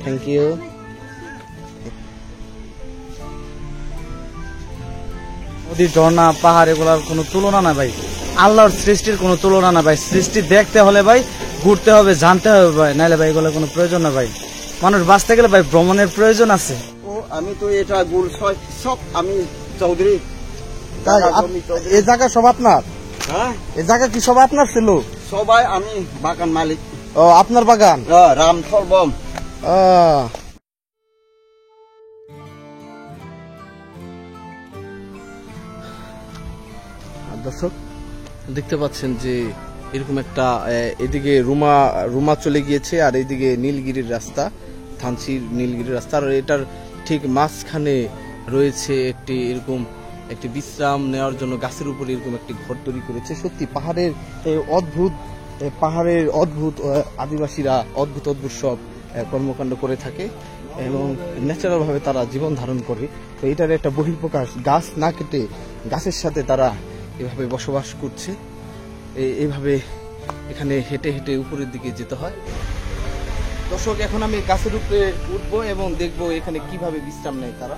Thank you. নদী, ঝর্ণা, পাহাড় এগুলার কোনো তুলনা না ভাই, আল্লাহর সৃষ্টির কোনো তুলনা না ভাই। সৃষ্টি দেখতে হলে ভাই ঘুরতে হবে, জানতে হবে ভাই, নাহলে ভাই এগুলোর কোনো প্রয়োজন না ভাই। মানুষ বাঁচতে গেলে ভাই ভ্রমণের প্রয়োজন আছে। আমি তো এটা গুল সব আমি চৌধুরী। এই জায়গা সব আপনার? হ্যাঁ, এই জায়গা কি সব আপনার ছিল? সবাই আমি বাগান মালিক। ও, আপনার বাগান? রামথল বম। দর্শক দেখতে পাচ্ছেন যে এরকম একটা এদিকে রুমা চলে গিয়েছে, আর এইদিকে নীলগিরির রাস্তা, থানচির নীলগিরির রাস্তা, আর এটার ঠিক মাঝখানে রয়েছে একটি এরকম একটি বিশ্রাম নেওয়ার জন্য গাছের উপরে এরকম একটি ঘর তৈরি করেছে। সত্যি পাহাড়ের অদ্ভুত আদিবাসীরা অদ্ভুত সব কর্মকাণ্ড করে থাকে এবং ন্যাচারাল ভাবে তারা জীবন ধারণ করে। তো এটার একটা বহিঃপ্রকাশ, গাছ না কেটে গাছের সাথে তারা এভাবে বসবাস করছে। এইভাবে এখানে হেঁটে হেঁটে উপরের দিকে যেতে হয়। দর্শক, এখন আমি গাছের উপরে উঠবো এবং দেখবো এখানে কিভাবে বিশ্রাম নেয় তারা।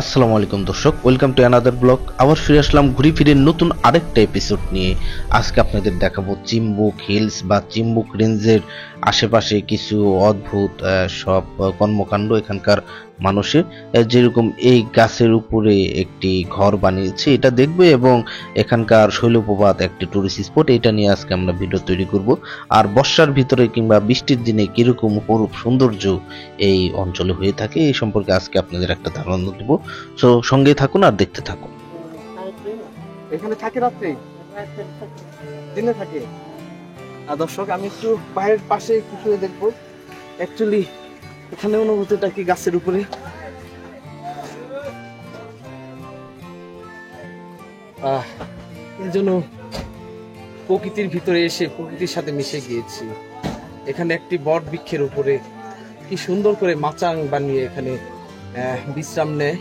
আসসালামু আলাইকুম দর্শক, ওয়েলকাম টু অ্যানাদার ব্লগ। আবার ফিরে আসলাম ঘুরে ফিরে নতুন আরেকটা এপিসোড নিয়ে। আজকে আপনাদের দেখাবো চিম্বুক হিলস বা চিম্বুক রেঞ্জের আশেপাশে কিছু অদ্ভুত সব কর্মকাণ্ড এখানকার মানুষের। যেরকম এই গাছের উপরে একটি ঘর বানিয়েছে, এটা দেখবে, এবং এখানকার শৈলপ্রপাত একটি টুরিস্ট স্পট, এটা নিয়ে আজকে আমরা ভিডিও তৈরি করব। আর বর্ষার ভিতরে কিংবা বৃষ্টির দিনে কিরকম অপরূপ সৌন্দর্য এই অঞ্চলে হয়ে থাকে এই সম্পর্কে আজকে আপনাদের একটা ধারণা দেব। তো সঙ্গে থাকুন আর দেখতে থাকুন। এখানে থাকে রাত্রে, দিনে থাকে। আর দর্শক, আমি একটু পাহাড়ের পাশে একটু শুয়ে দেখবো অ্যাকচুয়ালি এখানে অনুভূতিটা কি গাছের উপরে। এই জন্য প্রকৃতির ভিতরে এসে প্রকৃতির সাথে মিশে গিয়েছি। এখানে একটি বট বৃক্ষের উপরে কি সুন্দর করে মাচাং বানিয়ে এখানে বিশ্রাম নেয়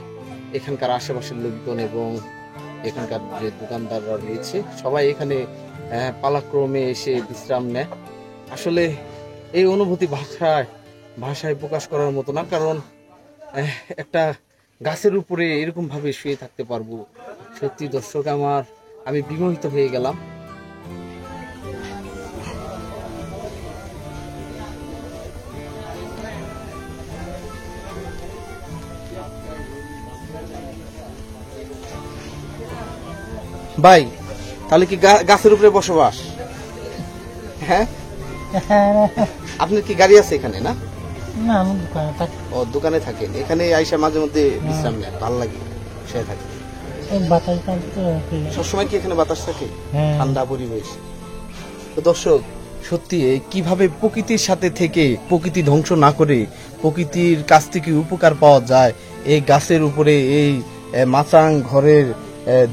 এখানকার আশেপাশের লোকজন এবং এখানকার যে দোকানদাররা রয়েছে সবাই এখানে পালাক্রমে এসে বিশ্রাম নেয়। আসলে এই অনুভূতি ভাষায় প্রকাশ করার মতো না, কারণ একটা গাছের উপরে এরকম ভাবে শুয়ে থাকতে পারবো, সত্যি দর্শক আমি বিমোহিত হয়ে গেলাম। ভাই, তাহলে কি গাছের উপরে বসবাস? হ্যাঁ, আপনার কি গাড়ি আছে এখানে? না, আমি দোকানে থাকি। ও, দোকানে থাকেন। এখানে আইসা মাঝে মধ্যে বিশ্রাম নেয়, ভালো লাগে, সে থাকে। সবসময় কি এখানে বাতাস থাকে? ঠান্ডা পরিবেশ। তো দর্শক, সত্যি কিভাবে প্রকৃতির সাথে থেকে প্রকৃতি ধ্বংস না করে প্রকৃতির কাছ থেকে উপকার পাওয়া যায়, এই গাছের উপরে এই মাচাং ঘরের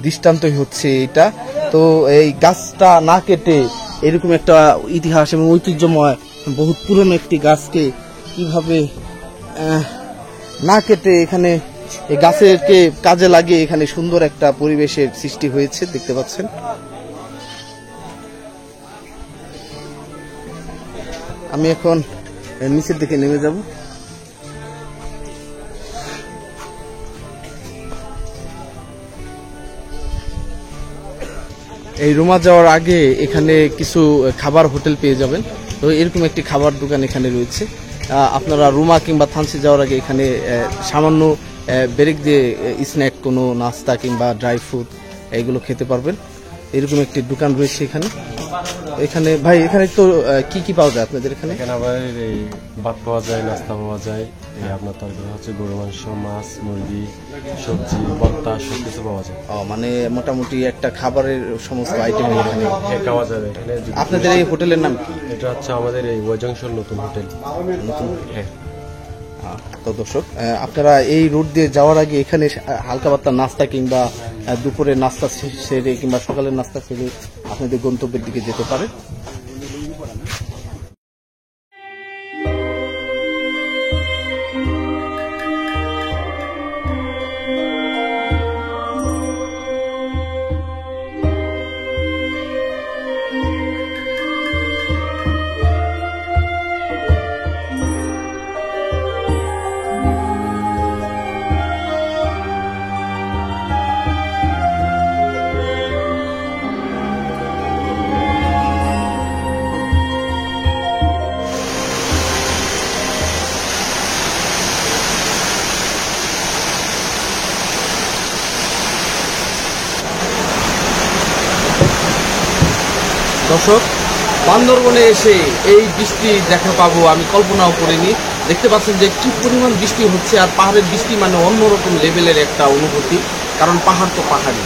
দৃষ্টান্তই হচ্ছে এটা। তো এই গাছটা না কেটে এরকম একটা ইতিহাস এবং ঐতিহ্যময় বহুত পুরনো একটি গাছকে কিভাবে না কেটে এখানে এই গাছেরকে কাজে লাগিয়ে এখানে সুন্দর একটা পরিবেশের সৃষ্টি হয়েছে, দেখতে পাচ্ছেন। আমি এখন নিচের দিকে নেমে যাব। এই রুমা যাওয়ার আগে এখানে কিছু খাবার হোটেল পেয়ে যাবেন। তো এরকম একটি খাবার দোকান এখানে রয়েছে। আপনারা রুমা কিংবা থানচি যাওয়ার আগে এখানে সামান্য ব্রেক দিয়ে স্ন্যাক, কোনো নাস্তা কিংবা ড্রাই ফ্রুট এগুলো খেতে পারবেন। এরকম একটি দোকান রয়েছে এখানে। এখানে ভাই, এখানে তো কি কি পাওয়া যায় আপনাদের এখানে? এখানে আবার এই ভাত পাওয়া যায়, নাস্তা পাওয়া যায়, আপনার তরকারি হচ্ছে গরু মাংস, মাছ, মুরগি, সবজি, ভর্তা, সবকিছু পাওয়া যায়। মানে মোটামুটি একটা খাবারের সমস্ত আইটেম এখানে পাওয়া যাবে এখানে। আপনাদের এই হোটেলের নাম কি? এটা হচ্ছে আমাদের এই ওয়াজংশন নতুন হোটেল। হ্যাঁ। তো দর্শক, আপনারা এই রুট দিয়ে যাওয়ার আগে এখানে হালকা পাতলা নাস্তা কিংবা দুপুরের নাস্তা সেরে কিংবা সকালের নাস্তা সেরে আপনাদের গন্তব্যের দিকে যেতে পারেন। দর্শক, বান্দরবনে এসে এই বৃষ্টি দেখা পাবো আমি কল্পনাও করিনি। দেখতে পাচ্ছেন যে কি পরিমাণ বৃষ্টি হচ্ছে, আর পাহাড়ের বৃষ্টি মানে অন্যরকম লেভেলের একটা অনুভূতি, কারণ পাহাড় তো পাহাড়ি।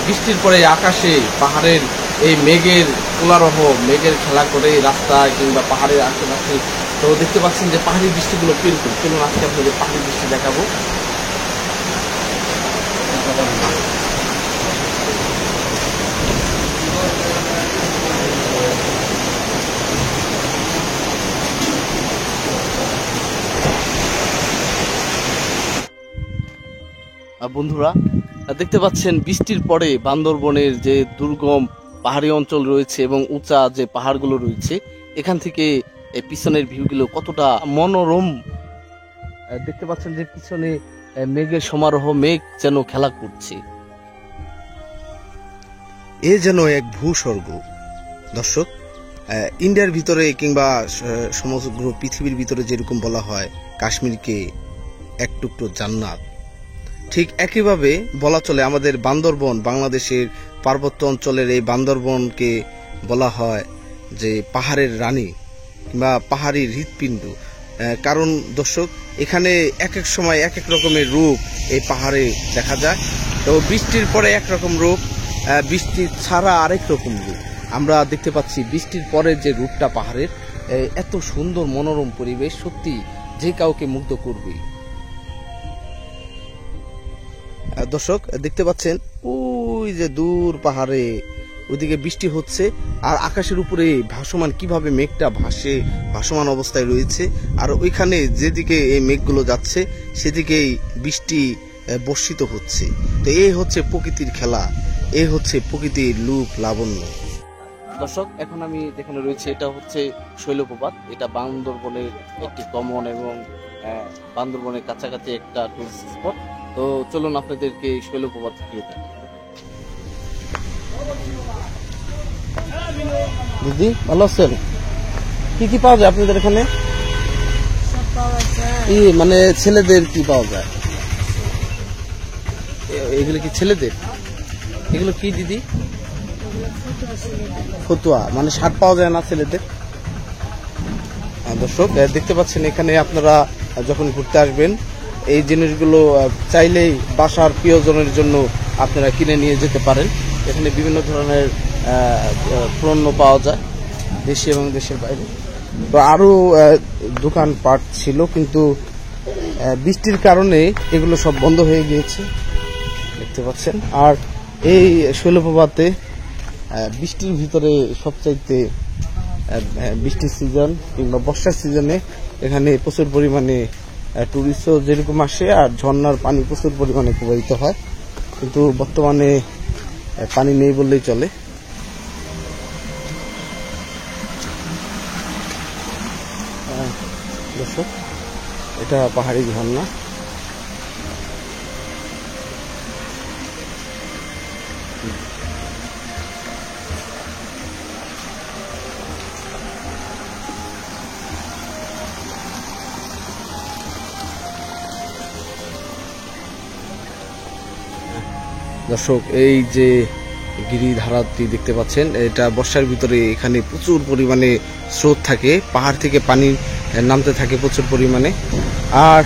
বৃষ্টির পরে আকাশে পাহাড়ের এই মেঘের কোলারহ, মেঘের খেলা করে রাস্তায় কিংবা পাহাড়ের আশেপাশে। তো দেখতে পাচ্ছেন যে পাহাড়ি বৃষ্টিগুলো কিরকম। চলুন আজকে আপনাদের পাহাড়ি বৃষ্টি দেখাবো। বন্ধুরা, দেখতে পাচ্ছেন বৃষ্টির পরে বান্দরবনের যে দুর্গম পাহাড়ি অঞ্চল রয়েছে এবং উঁচা যে পাহাড়গুলো রয়েছে, এখান থেকে পিছনের ভিউগুলো কতটা মনোরম। দেখতে পাচ্ছেন যে পিছনে মেঘের সমারোহ, মেঘ যেন খেলা করছে। এ যেন এক ভূস্বর্গ। দর্শক, ইন্ডিয়ার ভিতরে কিংবা সমগ্র পৃথিবীর ভিতরে যেরকম বলা হয় কাশ্মীরকে এক টুকরো জান্নাত, ঠিক একইভাবে বলা চলে আমাদের বান্দরবন, বাংলাদেশের পার্বত্য অঞ্চলের এই বান্দরবনকে বলা হয় যে পাহাড়ের রানী কিংবা পাহাড়ি হৃৎপিণ্ড। কারণ দর্শক, এখানে এক এক সময় এক এক রকমের রূপ এই পাহাড়ে দেখা যায়। তো বৃষ্টির পরে একরকম রূপ, বৃষ্টি ছাড়া আরেক রকম রূপ আমরা দেখতে পাচ্ছি। বৃষ্টির পরে যে রূপটা পাহাড়ের, এত সুন্দর মনোরম পরিবেশ, সত্যি যে কাউকে মুগ্ধ করবে। দর্শক, দেখতে পাচ্ছেন ওই যে দূর পাহাড়ে ওইদিকে বৃষ্টি হচ্ছে, আর আকাশের উপরে ভাসমান কিভাবে মেঘটা ভাসমান অবস্থায় রয়েছে, আর ওইখানে যেদিকে এই মেঘগুলো যাচ্ছে সেদিকেই বৃষ্টি বর্ষিত হচ্ছে। তো এই হচ্ছে প্রকৃতির খেলা, এই হচ্ছে প্রকৃতির রূপ লাবণ্য। দর্শক, এখন আমি যেখানে রয়েছে এটা হচ্ছে শৈলপ্রপাত। এটা বান্দরবনের একটি কমন এবং বান্দরবনের কাছাকাছি একটা টুরিস্ট স্পট। তো চলুন আপনাদেরকে শৈলপ্রপাত ঘুরিয়ে দেখাই। দিদি ভালো আছেন? কি কি পাওয়া যায় আপনাদের এখানে? মানে ছেলেদের কি পাওয়া যায়? এগুলো কি ছেলেদের? এগুলো কি দিদি? ফতুয়া, মানে শার্ট পাওয়া যায় না ছেলেদের? দর্শক, দেখতে পাচ্ছেন এখানে আপনারা যখন ঘুরতে আসবেন এই জিনিসগুলো চাইলেই বাসার প্রিয়জনের জন্য আপনারা কিনে নিয়ে যেতে পারেন। এখানে বিভিন্ন ধরনের পণ্য পাওয়া যায়, দেশি এবং দেশের বাইরে। তো আরো দোকানপাট ছিল, কিন্তু বৃষ্টির কারণে এগুলো সব বন্ধ হয়ে গিয়েছে, দেখতে পাচ্ছেন। আর এই শৈলপ্রপাতে বৃষ্টির ভিতরে সবচাইতে বৃষ্টির সিজন কিংবা বর্ষার সিজনে এখানে প্রচুর পরিমাণে টুরিস্টও যেরকম আসে, আর ঝর্ণার পানি প্রচুর পরিমাণে প্রবাহিত হয়, কিন্তু বর্তমানে পানি নেই বললেই চলে। দর্শক, এটা পাহাড়ি ঝর্ণা। দর্শক, এই যে গিরিধারাটি দেখতে পাচ্ছেন, এটা বর্ষার ভিতরে এখানে প্রচুর পরিমাণে স্রোত থাকে, পাহাড় থেকে পানি নামতে থাকে প্রচুর পরিমাণে। আর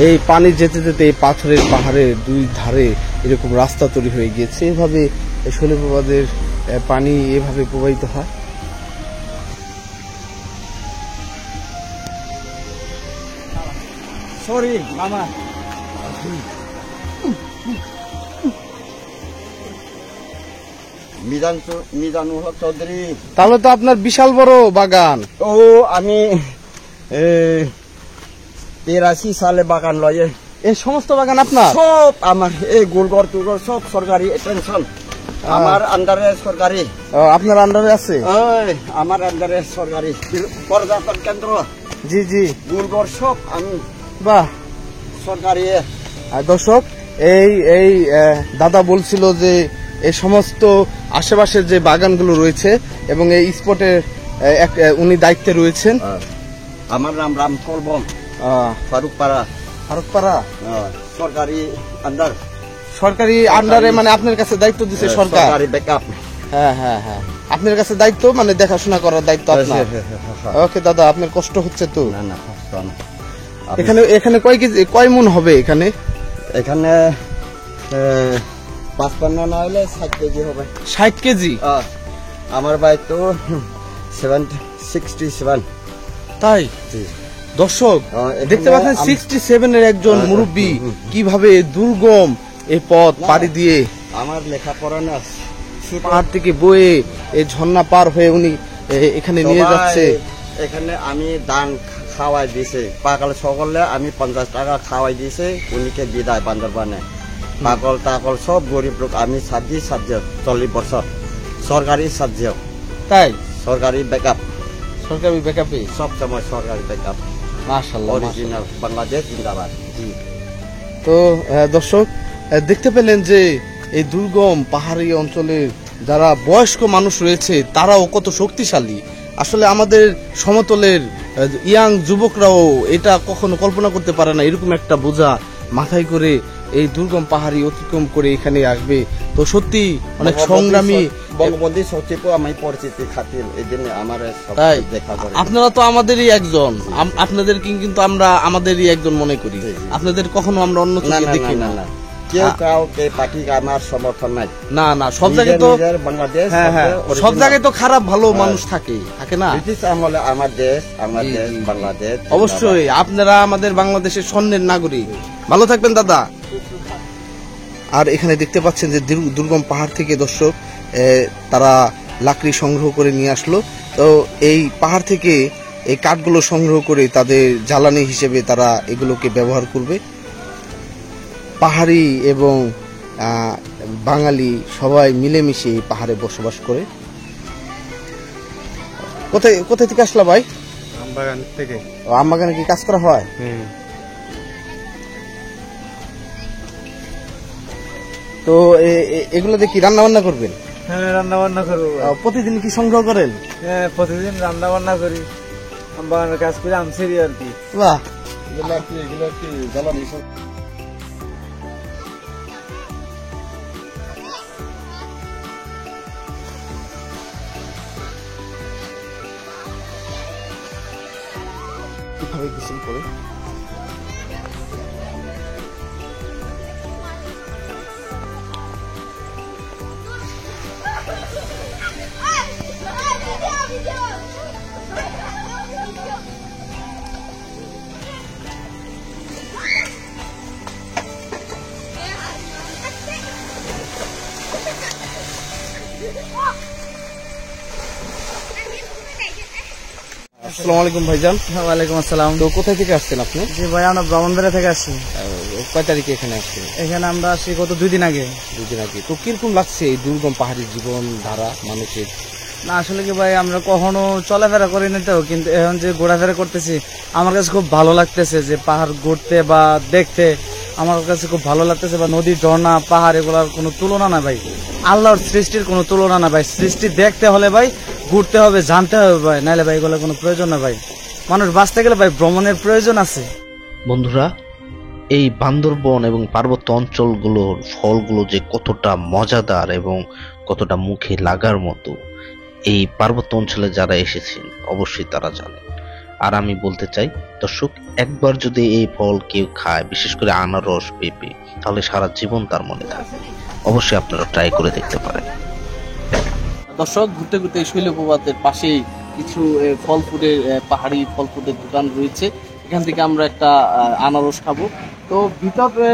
এই পানি যেতে যেতে এই পাথরের পাহাড়ের দুই ধারে এরকম রাস্তা তৈরি হয়ে গিয়েছে। এভাবে শৈলপ্রপাতের পানি এভাবে প্রবাহিত হয়। সরি মামা, মিজানুল হক চৌধুরী। তাহলে তো আপনার বিশাল বড় বাগান। ও আমি 83 সালে বাগান লয়ে। এই সমস্ত বাগান আপনার? সব আমার, এই গোলঘর টুলঘর সব সরকারি টেনশন, আমার আন্ডারে সরকারি। আপনার আন্ডারে আছে? আমার আন্ডারে সরকারি পর্যটন কেন্দ্র। জি জি, গোলঘর সব আমি। বাহ, সরকারি। দর্শক, এই দাদা বলছিল যে এই সমস্ত আশেপাশের যে বাগানগুলো রয়েছে এবং এই স্পটের উনি দায়িত্বে রয়েছেন। আমার নাম রাম কলবম, ফারুকপাড়া। ফারুকপাড়া সরকারি আন্ডার। সরকারি আন্ডারে, মানে আপনার কাছে দায়িত্ব দিচ্ছে সরকার? ব্যাকআপ। হ্যাঁ হ্যাঁ হ্যাঁ। আপনার কাছে দায়িত্ব, মানে দেখাশোনা করার দায়িত্ব আপনার। ওকে দাদা, আপনার কষ্ট হচ্ছে তো। না না কষ্ট না। এখানে এখানে কয় কেজি, কয় মন হবে এখানে? এখানে 55 না হলে 60 কেজি হবে। 60 কেজি? আমার ভাই তো 67। তাই দর্শক এখানে দেখতে পাচ্ছেন 67 এর একজন মুরব্বী কিভাবে দুর্গম এই পথ পাড়ি দিয়ে আমার লেখাপড়া না পাহাড় থেকে বয়ে এই ঝর্ণা পার হয়ে উনি এখানে নিয়ে যাচ্ছে। এখানে আমি দান খাওয়াই দিয়েছে পাগল সকলে, আমি 50 টাকা খাওয়াই দিয়েছে উনিকে বিদায় বান্দরবানে। পাগল টাগল সব গরিব লোক আমি সাহায্য 40 বছর সরকারি সাহায্য, তাই সরকারি ব্যাকআপ, সরকারি ব্যাকআপে সব সময় সরকারি ব্যাকআপ। মাশাআল্লাহ, অরিজিনাল বাংলাদেশ জিন্দাবাদ। তো দর্শক দেখতে পেলেন যে এই দুর্গম পাহাড়ি অঞ্চলের যারা বয়স্ক মানুষ রয়েছে তারাও কত শক্তিশালী। আসলে আমাদের সমতলের ইয়াং যুবকরাও এটা কখনো কল্পনা করতে পারে না, এরকম একটা বোঝা মাথায় করে এই দুর্গম পাহাড়ি অতিক্রম করে এখানে আসবে। তো সত্যি অনেক সংগ্রামী। বঙ্গবন্ধু সচিব আমি পরিচিতি খাতির এই জন্য আমার তাই দেখা করে। আপনারা তো আমাদেরই একজন, আপনাদের কিন্তু আমরা আমাদেরই একজন মনে করি, আপনাদের কখনো আমরা অন্য চোখে দেখি না। কেউ কাউকে পার্টি আমার সমর্থন নাই। না না, সব জায়গায় তো বাংলাদেশ, হ্যাঁ হ্যাঁ, সব জায়গায় তো খারাপ ভালো মানুষ থাকে না? ব্রিটিশ আমলে আমার দেশ বাংলাদেশ। অবশ্যই আপনারা আমাদের বাংলাদেশের স্বর্ণের নাগরিক। ভালো থাকবেন দাদা। আর এখানে দেখতে পাচ্ছেন যে দুর্গম পাহাড় থেকে দর্শক তারা লাকড়ি সংগ্রহ করে নিয়ে আসলো। তো এই পাহাড় থেকে এই কাঠগুলো সংগ্রহ করে তাদের জ্বালানি হিসেবে তারা এগুলোকে ব্যবহার করবে। পাহাড়ি এবং বাঙালি সবাই মিলেমিশে এই পাহাড়ে বসবাস করে। কোথায় থেকে আসলা ভাই? আমবাগান থেকে। আমবাগানে কি কাজ করা হয়? তো এগুলো দিয়ে কি রান্না বান্না করবেন? হ্যাঁ, রান্না বান্না করবো। প্রতিদিন কি সংগ্রহ করেন? হ্যাঁ, প্রতিদিন রান্না বান্না করি, আমবাগানের কাজ করে আমছেরি আর কি। বাহ, এগুলো কি জ্বালানি সব কিভাবে গোসল করে? আসসালামু আলাইকুম ভাইজান। ওয়ালাইকুম আসসালাম। তো কোথায় থেকে আসছেন আপনি? জি ভাই, আমরা ব্রাহ্মণবাড়িয়া থেকে আসছি। কয় তারিখে এখানে আসছেন? এখানে আমরা আসি গত 2 দিন আগে। 2 দিন আগে। তো কিরকম লাগছে এই দুর্গম পাহাড়ি জীবন ধারা মানুষের? না আসলে কি ভাই, আমরা কখনো চলাফেরা করিনি তো, কিন্তু এখন যে ঘোরাফেরা করতেছি আমার কাছে খুব ভালো লাগতেছে। যে পাহাড় ঘুরতে বা দেখতে আমার কাছে খুব ভালো লাগতেছে। বা নদী, ঝর্ণা, পাহাড় এগুলোর কোনো তুলনা না ভাই। আল্লাহর সৃষ্টির কোনো তুলনা না ভাই। সৃষ্টি দেখতে হলে ভাই ঘুরতে হবে, জানতে হবে ভাই, নাহলে ভাই এগুলোর কোনো প্রয়োজন না ভাই। মানুষ বাঁচতে গেলে ভাই ভ্রমণের প্রয়োজন আছে। বন্ধুরা, এই বান্দরবন এবং পার্বত্য অঞ্চলগুলোর ফলগুলো যে কতটা মজাদার এবং কতটা মুখে লাগার মতো, এই পার্বত্য অঞ্চলে যারা এসেছেন অবশ্যই তারা জানেন। আর আমি বলতে চাই দর্শক, একবার যদি এই ফল কেউ খায়, বিশেষ করে আনারস, পেঁপে, তাহলে সারা জীবন তার মনে থাকে। অবশ্যই আপনারা ট্রাই করে দেখতে পারেন। দর্শক, ঘুরতে ঘুরতে শৈলপ্রপাতের পাশেই কিছু ফল ফুডের পাহাড়ি ফল ফুডের দোকান রয়েছে। এখান থেকে আমরা একটা আনারস খাবো। তো ভিতরে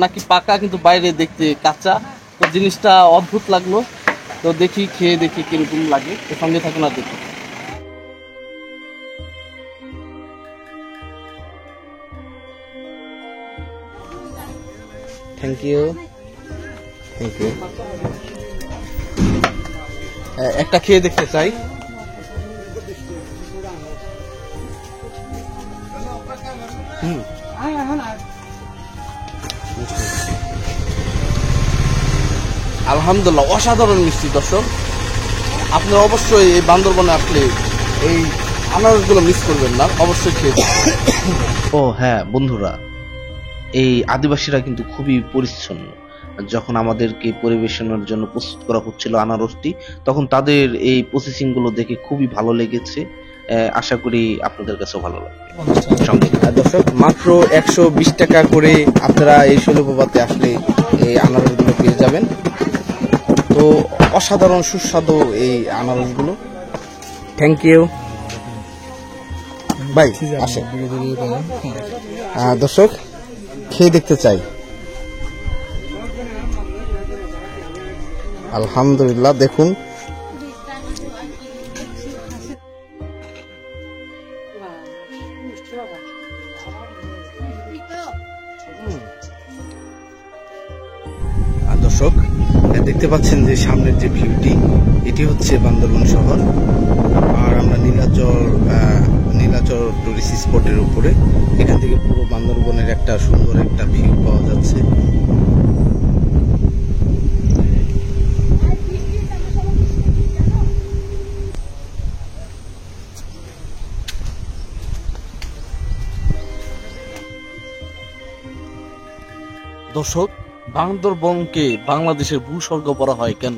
নাকি পাকা, কিন্তু বাইরে দেখতে কাঁচা। তো জিনিসটা অদ্ভুত লাগলো। তো দেখি, খেয়ে দেখি কিরকম লাগে। তো সঙ্গে থাকুন আর দেখি। Thank you. একটা খেয়ে দেখতে চাই। আলহামদুলিল্লাহ, অসাধারণ মিষ্টি। দর্শক, আপনারা অবশ্যই এই বান্দরবনে আসলে এই আনারসগুলো মিস করবেন না, অবশ্যই খেয়ে ও হ্যাঁ বন্ধুরা, এই আদিবাসীরা কিন্তু খুবই পরিচ্ছন্ন। যখন আমাদেরকে পরিবেশনের জন্য প্রস্তুত করা হচ্ছিল আনারসটি, তখন তাদের এই প্রসেসিং গুলো দেখে খুবই ভালো লেগেছে। আশা করি আপনাদের কাছেও ভালো লাগবে। দর্শক, মাত্র 120 টাকা করে আপনারা এই শৈলকুপাতে আসলে এই আনারসগুলো পেয়ে যাবেন। তো অসাধারণ সুস্বাদু এই আনারসগুলো। থ্যাংক ইউ ভাই, আসেন। দর্শক, খেয়ে দেখতে চাই। আলহামদুলিল্লাহ, দেখুন দর্শক, দেখতে পাচ্ছেন যে সামনের যে ভিউটি, এটি হচ্ছে বান্দরবান শহর। আর আমরা নীলাচর টুরিস্ট স্পটের উপরে, এখান থেকে পুরো বান্দরবনের একটা সুন্দর একটা ভিউ পাওয়া যাচ্ছে। দর্শক, বান্দরবনকে বাংলাদেশের ভূস্বর্গ বলা হয় কেন?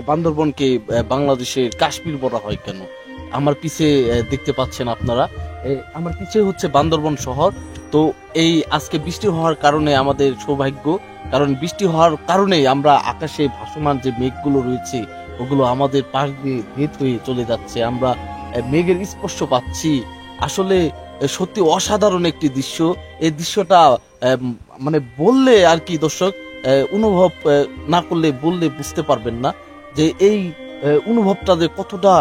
বান্দরবনকে বাংলাদেশের কাশ্মীর বলা হয় কেন? আমার পিছে দেখতে পাচ্ছেন আপনারা, আমার পিছে হচ্ছে বান্দরবন শহর। তো এই আজকে বৃষ্টি হওয়ার কারণে আমাদের সৌভাগ্য, কারণ বৃষ্টি হওয়ার কারণে আমরা আকাশে ভাসমান যে মেঘগুলো রয়েছে ওগুলো আমাদের পাশ দিয়ে ভেদ হয়ে চলে যাচ্ছে, আমরা মেঘের স্পর্শ পাচ্ছি। আসলে সত্যি অসাধারণ একটি দৃশ্য। এই দৃশ্যটা মানে বললে আর কি দর্শক, অনুভব না করলে বললে বুঝতে পারবেন না যে এই অনুভবটা যে কতটা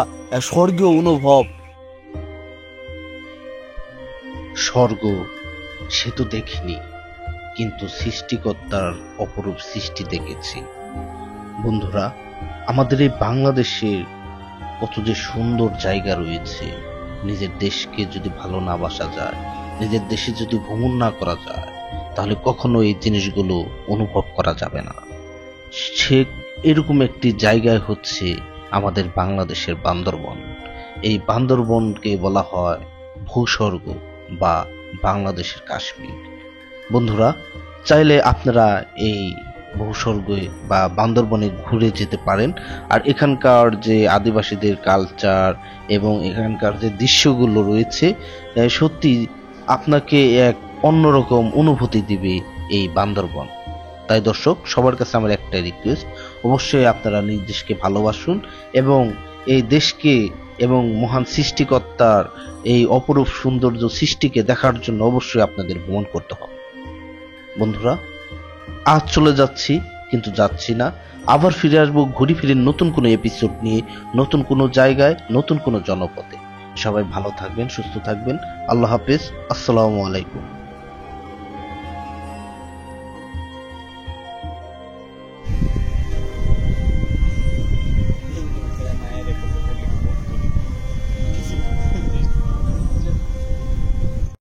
স্বর্গীয় অনুভব। স্বর্গ সে তো দেখিনি, কিন্তু সৃষ্টিকর্তার অপরূপ সৃষ্টি দেখেছি। বন্ধুরা, আমাদের এই বাংলাদেশের কত যে সুন্দর জায়গা রয়েছে। নিজের দেশকে যদি ভালো না বাসা যায়, নিজের দেশে যদি ভ্রমণ না করা যায়, তাহলে কখনো এই জিনিসগুলো অনুভব করা যাবে না। সে এরকম একটি জায়গায় হচ্ছে আমাদের বাংলাদেশের বান্দরবন। এই বান্দরবনকে বলা হয় ভূস্বর্গ বা বাংলাদেশের কাশ্মীর। বন্ধুরা, চাইলে আপনারা এই ভূস্বর্গে বা বান্দরবনে ঘুরে যেতে পারেন। আর এখানকার যে আদিবাসীদের কালচার এবং এখানকার যে দৃশ্যগুলো রয়েছে, সত্যি আপনাকে এক অন্যরকম অনুভূতি দিবে এই বান্দরবন। তাই দর্শক, সবার কাছে আমার একটাই রিকোয়েস্ট, অবশ্যই আপনারা নিজ দেশকে ভালোবাসুন এবং এই দেশকে এবং মহান সৃষ্টিকর্তার এই অপরূপ সৌন্দর্য সৃষ্টিকে দেখার জন্য অবশ্যই আপনাদের ভ্রমণ করতে হবে। বন্ধুরা, আজ চলে যাচ্ছি, কিন্তু যাচ্ছি না। আবার ফিরে আসবো ঘুরি ফিরে নতুন কোনো এপিসোড নিয়ে, নতুন কোনো জায়গায়, নতুন কোনো জনপদে। সবাই ভালো থাকবেন, সুস্থ থাকবেন। আল্লাহ হাফেজ। আসসালামু আলাইকুম।